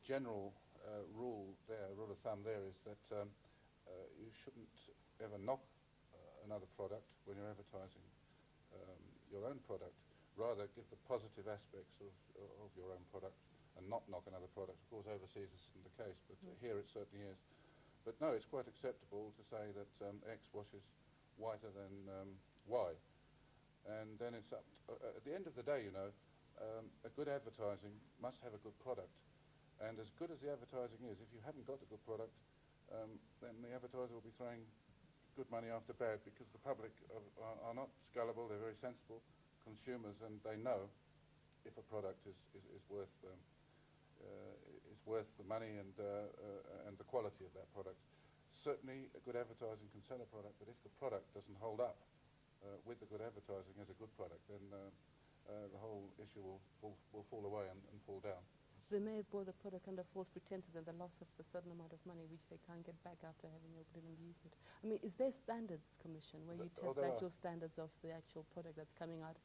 general rule of thumb there is that you shouldn't ever knock another product when you're advertising your own product. Rather, give the positive aspects of your own product and not knock another product. Of course, overseas this isn't the case, but here it certainly is. But no, it's quite acceptable to say that X wash is whiter than Y. And then it's up at the end of the day, you know, a good advertising must have a good product. And as good as the advertising is, if you haven't got a good product, then the advertiser will be throwing good money after bad, because the public are not gullible, they're very sensible consumers, and they know if a product is worth the money and the quality of that product. Certainly a good advertising can sell a product, but if the product doesn't hold up with the good advertising as a good product, then the whole issue will fall away and fall down. They may have bought the product under false pretenses and the loss of a certain amount of money which they can't get back after having opened and used it. I mean, is there standards commission where you test the actual standards of the actual product that's coming out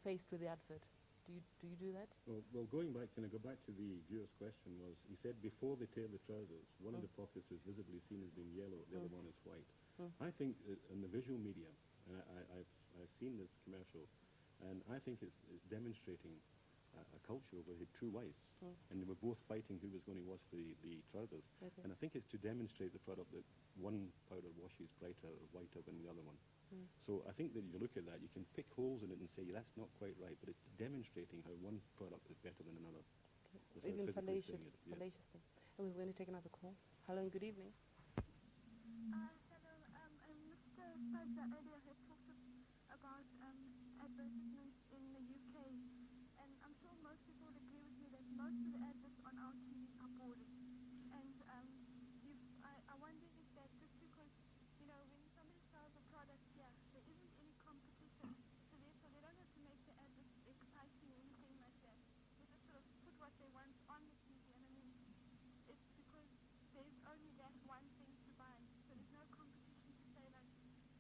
faced with the advert? Do you do that? Well, going back, can I go back to the viewer's question was, he said before they tail the trousers, one of the pockets is visibly seen as being yellow, the other one is white. I think in the visual media, I've seen this commercial, and I think it's demonstrating a culture where they had two wives, and they were both fighting who was going to wash the trousers. Okay. And I think it's to demonstrate the product that one powder wash is brighter or whiter than the other one. So I think that you look at that, you can pick holes in it and say that's not quite right, but it's demonstrating how one product is better than another. Okay. Even fallacious thing. And we're going to take another call. Hello and good evening. Hello, Mr. Spicer earlier had talked about advertisements in the UK, and I'm sure most people would agree with me that most of the adverts on our TV are boarded. And I wonder if that's just because, you know, when somebody sells a product here, there isn't any competition, so therefore they don't have to make the adverts exciting or anything like that. They just sort of put what they want on the TV, and I mean, it's because there's only that one thing to buy, so there's no competition to say, like,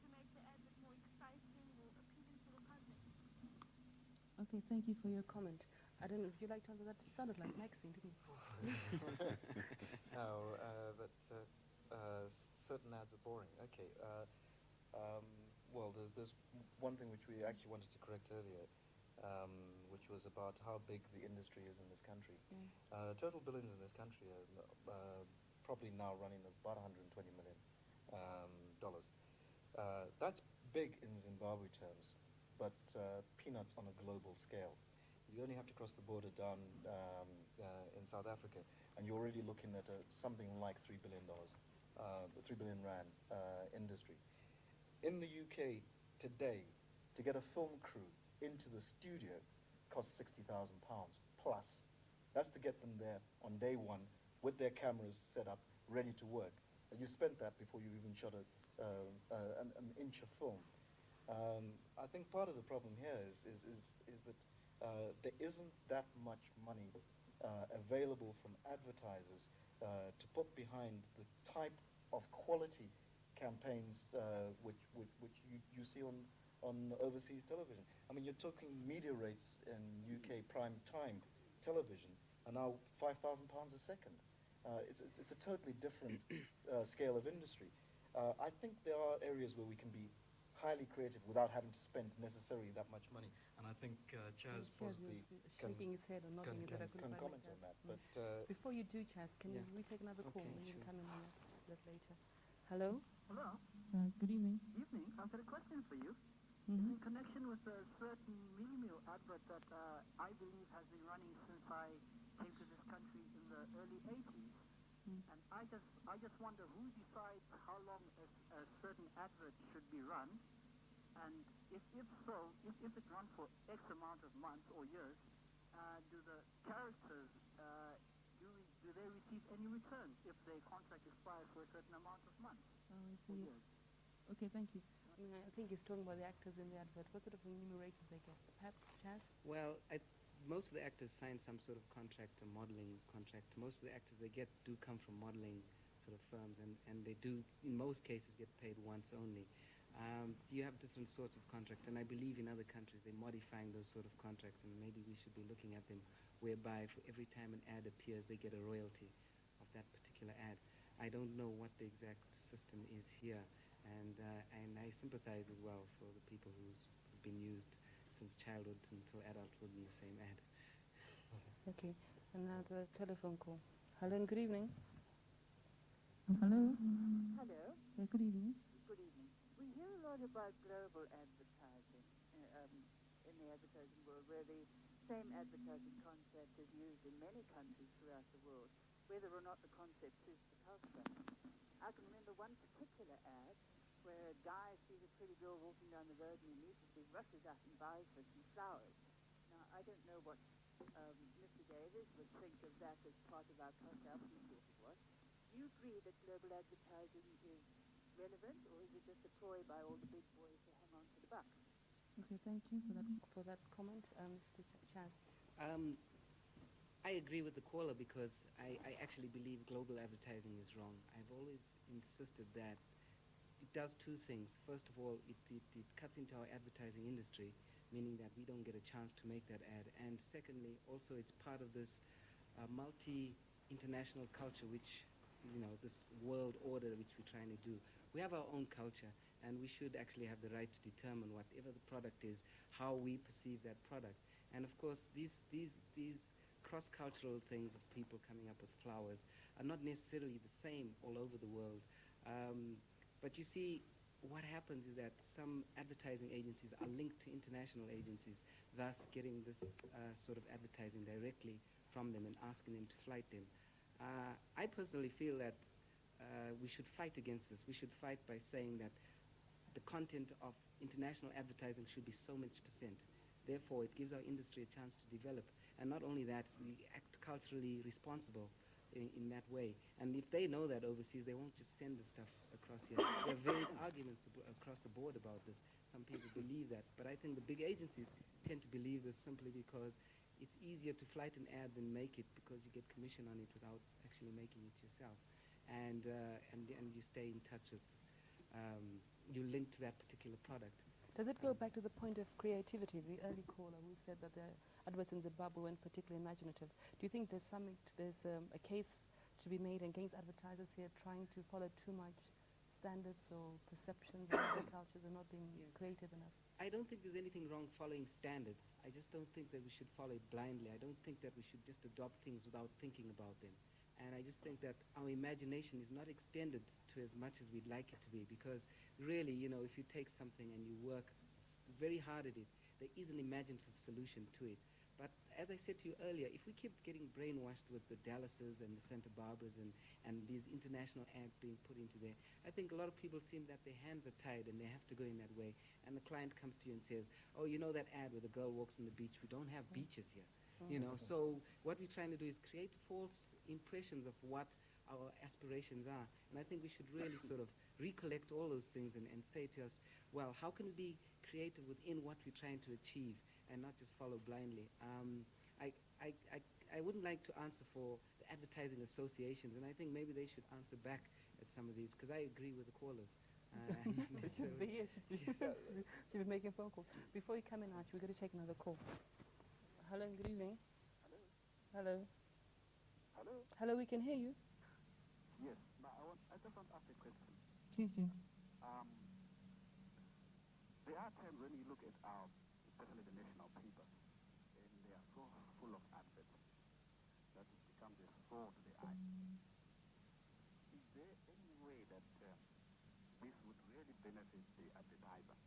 to make the advert more exciting or appealing to the public. Okay, thank you for your comment. I don't know, would you like to answer that? It sounded like Maxine, didn't it? No, but certain ads are boring. Okay. Well, there's one thing which we actually wanted to correct earlier, which was about how big the industry is in this country. Total billings in this country are probably now running about $120 million. That's big in Zimbabwe terms, but peanuts on a global scale. You only have to cross the border down in South Africa, and you're already looking at something like $3 billion, 3 billion rand industry. In the UK today, to get a film crew into the studio costs £60,000 plus. That's to get them there on day one with their cameras set up, ready to work. And you spent that before you even shot an inch of film. I think part of the problem here is that there isn't that much money available from advertisers to put behind the type of quality campaigns which you see on overseas television. I mean, you're talking media rates in UK prime time television are now £5,000 a second. It's a totally different scale of industry. I think there are areas where we can be highly creative without having to spend necessarily that much money, and I think Chaz possibly can comment on that. But before you do, Chaz, can we take another call? Okay, We sure. can come in on that a bit later. Hello? Hello. Good evening. Evening. I've got a question for you. Mm-hmm. In connection with a certain mini meal advert that I believe has been running since I came to this country in the early 80s. And I just wonder who decides how long a certain advert should be run, and if so, if it's run for X amount of months or years, do the characters do they receive any return if their contract expires for a certain amount of months? Oh, I see. Okay, thank you. I mean, I think he's talking about the actors in the advert. What sort of remuneration they get? Perhaps, Chaz? Well, most of the actors sign some sort of contract, a modeling contract. Most of the actors they get do come from modeling sort of firms, and they do, in most cases, get paid once only. You have different sorts of contracts, and I believe in other countries they're modifying those sort of contracts, and maybe we should be looking at them whereby for every time an ad appears, they get a royalty of that particular ad. I don't know what the exact system is here, and I sympathize as well for the people who've been used since childhood until adulthood in the same ad. Okay, another telephone call. Hello and good evening. Hello. Hello. Yeah, good evening. Good evening. We hear a lot about global advertising in the advertising world, where the same advertising concept is used in many countries throughout the world, whether or not the concept suits the culture. I can remember one particular ad where a guy sees a pretty girl walking down the road and immediately rushes out and buys her some flowers. Now, I don't know what Mr. Davis would think of that as part of our culture. I wouldn't thought it was. Do you agree that global advertising is relevant, or is it just a ploy by all the big boys to hang on to the buck? Okay, thank you for that comment, Mr. Chaz. I agree with the caller because I actually believe global advertising is wrong. I've always insisted that it does two things. First of all, it cuts into our advertising industry, meaning that we don't get a chance to make that ad. And secondly, also it's part of this multi-international culture, which, this world order which we're trying to do. We have our own culture, and we should actually have the right to determine whatever the product is, how we perceive that product. And of course, these cross-cultural things of people coming up with flowers are not necessarily the same all over the world. But you see, what happens is that some advertising agencies are linked to international agencies, thus getting this sort of advertising directly from them and asking them to flight them. I personally feel that we should fight against this. We should fight by saying that the content of international advertising should be so much %. Therefore, it gives our industry a chance to develop. And not only that, we act culturally responsible in that way. And if they know that overseas, they won't just send the stuff across here. There are varied arguments across the board about this. Some people believe that. But I think the big agencies tend to believe this simply because it's easier to flight an ad than make it, because you get commission on it without actually making it yourself. And you stay in touch with, you link to that particular product. Does it go back to the point of creativity? The early caller who said that the adverts in Zimbabwe weren't particularly imaginative. Do you think there's a case to be made against advertisers here trying to follow too much standards or perceptions of other cultures and not being creative enough? I don't think there's anything wrong following standards. I just don't think that we should follow it blindly. I don't think that we should just adopt things without thinking about them. And I just think that our imagination is not extended to as much as we'd like it to be, because really, if you take something and you work very hard at it, there is an imaginative solution to it. But as I said to you earlier, if we keep getting brainwashed with the Dallases and the Santa Barbaras and these international ads being put into there, I think a lot of people seem that their hands are tied and they have to go in that way. And the client comes to you and says, oh, you know that ad where the girl walks on the beach? We don't have beaches here. So what we're trying to do is create false impressions of what our aspirations are. And I think we should really sort of recollect all those things and say to us, well, how can we be creative within what we're trying to achieve and not just follow blindly? I wouldn't like to answer for the advertising associations, and I think maybe they should answer back at some of these, because I agree with the callers. Should be making phone calls. Before you come in, Arch, we're going to take another call. Hello and good evening. Hello. Hello? Hello, we can hear you. Yes. I just want to ask a question. Please do. There are times when you look at our, especially the national papers, and they are so full of adverts that it becomes a sore to the eye. Is there any way that this would really benefit the advertiser?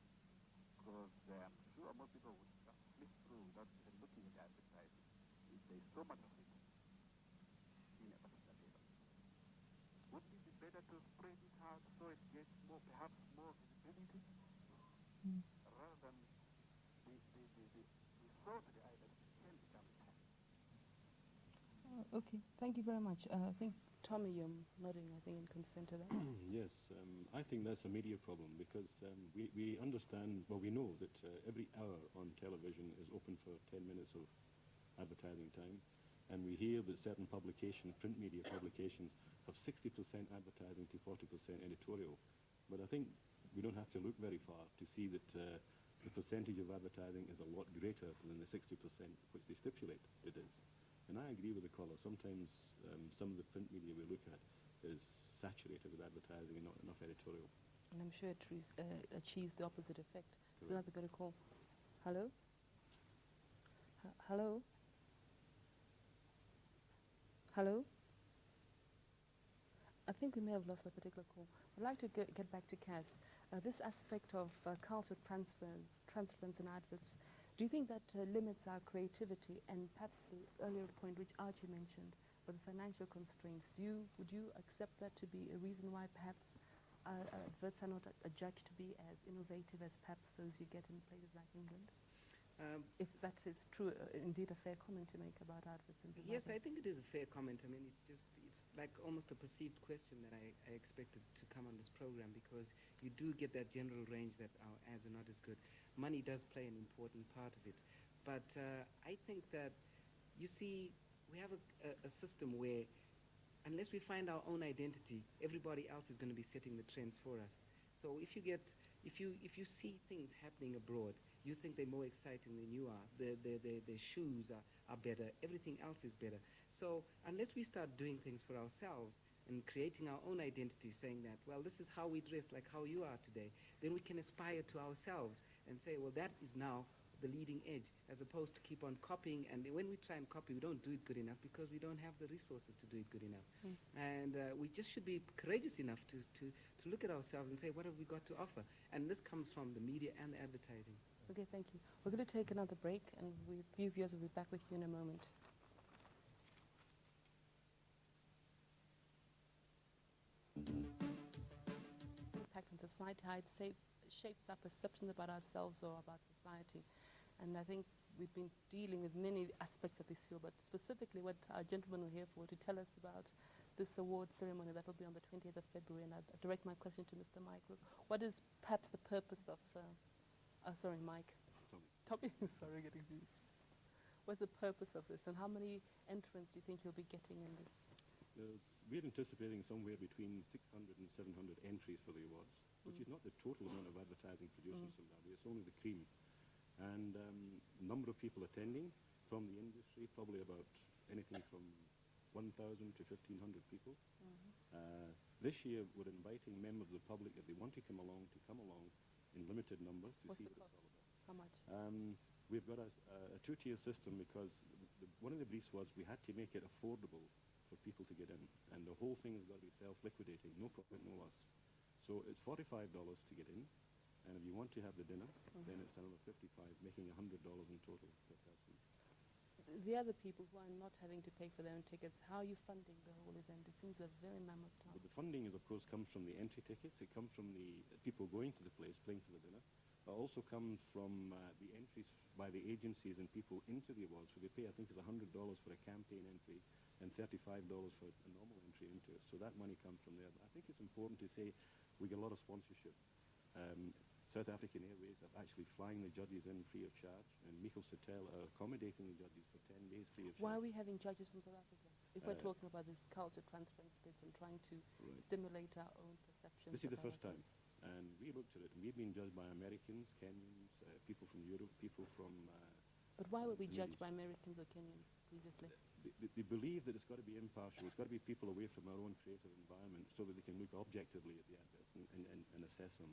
Because I'm sure most people would just flip through without even looking at the advertising. If there's so much of it in a particular paper. Wouldn't it be better to spread it out so it gets perhaps more visibility? Rather than the sort of the eye that can become a Okay, thank you very much. I think, Tommy, you're nodding, I think, in consent to that. Yes, I think that's a media problem, because we understand, well, we know that every hour on television is open for 10 minutes of advertising time, and we hear that certain publications, print media publications, have 60% advertising to 40% editorial. But I think we don't have to look very far to see that the percentage of advertising is a lot greater than the 60% which they stipulate it is. And I agree with the caller. Sometimes some of the print media we look at is saturated with advertising and not enough editorial. And I'm sure it achieves the opposite effect. So now we've got a call. Hello? Hello? Hello? I think we may have lost a particular call. I'd like to get back to Kaz. This aspect of culture transference in adverts, do you think that limits our creativity? And perhaps the earlier point which Archie mentioned, for the financial constraints, would you accept that to be a reason why perhaps adverts are not judged to be as innovative as perhaps those you get in places like England? If that is true, indeed a fair comment to make about adverts in Zimbabwe. Yes, I think it is a fair comment. I mean, it's like almost a perceived question that I expected to come on this program, because you do get that general range that our ads are not as good. Money does play an important part of it. But I think that, you see, we have a system where unless we find our own identity, everybody else is going to be setting the trends for us. So if you see things happening abroad, you think they're more exciting than you are. Their shoes are better. Everything else is better. So unless we start doing things for ourselves and creating our own identity, saying that, well, this is how we dress, like how you are today, then we can aspire to ourselves and say, well, that is now the leading edge, as opposed to keep on copying. And when we try and copy, we don't do it good enough because we don't have the resources to do it good enough. And we just should be courageous enough to look at ourselves and say, what have we got to offer? And this comes from the media and the advertising. Okay, thank you. We're going to take another break, and few viewers will be back with you in a moment. Its impact on society, how it shapes our perceptions about ourselves or about society. And I think we've been dealing with many aspects of this field, but specifically what our gentlemen were here for, to tell us about this award ceremony that will be on the 20th of February. And I direct my question to Mr. Mike. What is perhaps the purpose of... sorry, Mike. Tommy. Sorry, getting confused. What's the purpose of this, and how many entrants do you think you'll be getting in this? We're anticipating somewhere between 600 and 700 entries for the awards, which is not the total amount of advertising produced in Zimbabwe. It's only the cream. And number of people attending from the industry, probably about anything from 1,000 to 1,500 people. This year, we're inviting members of the public, if they want to come along in limited numbers to What's see the what cost? it's all about. How much? We've got a two-tier system because one of the briefs was we had to make it affordable for people to get in, and the whole thing has got to be self-liquidating, no profit, no loss. So it's $45 to get in, and if you want to have the dinner, then it's another $55, making $100 in total per person. The other people who are not having to pay for their own tickets, how are you funding the whole event? It seems a very mammoth task. But the funding is, of course, comes from the entry tickets. It comes from the people going to the place, paying for the dinner. It also comes from the entries by the agencies and people into the awards. So they pay, I think, it's $100 for a campaign entry and $35 for a normal entry into it. So that money comes from there. But I think it's important to say we get a lot of sponsorship. South African Airways are actually flying the judges in free of charge, and Michael Satel are accommodating the judges for 10 days free of charge. Why are we having judges from South Africa? If we're talking about this culture transference bits and trying to stimulate our own perceptions. This is the first time. And we looked at it, and we've been judged by Americans, Kenyans, people from Europe, people from... but why were we judged by Americans or Kenyans previously? They believe that it's got to be impartial. It's got to be people away from our own creative environment so that they can look objectively at the adverts and assess them.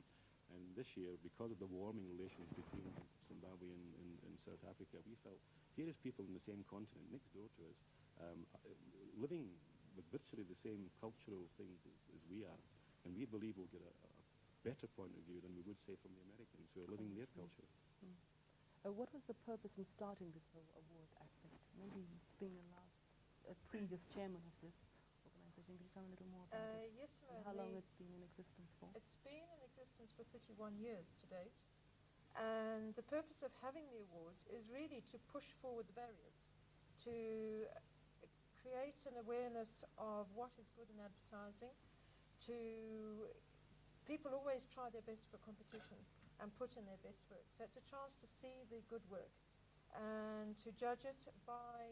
And this year, because of the warming relations between Zimbabwe and South Africa, we felt here is people in the same continent, next door to us, living with virtually the same cultural things as we are. And we believe we'll get a better point of view than we would say from the Americans who are living their culture. What was the purpose in starting this whole award aspect? Maybe being a previous chairman of this organization, can you tell me a little more about it? Yes, and how long it's been in existence for? It's been in existence for 31 years to date. And the purpose of having the awards is really to push forward the barriers, to create an awareness of what is good in advertising, people always try their best for competition and put in their best work. So it's a chance to see the good work and to judge it by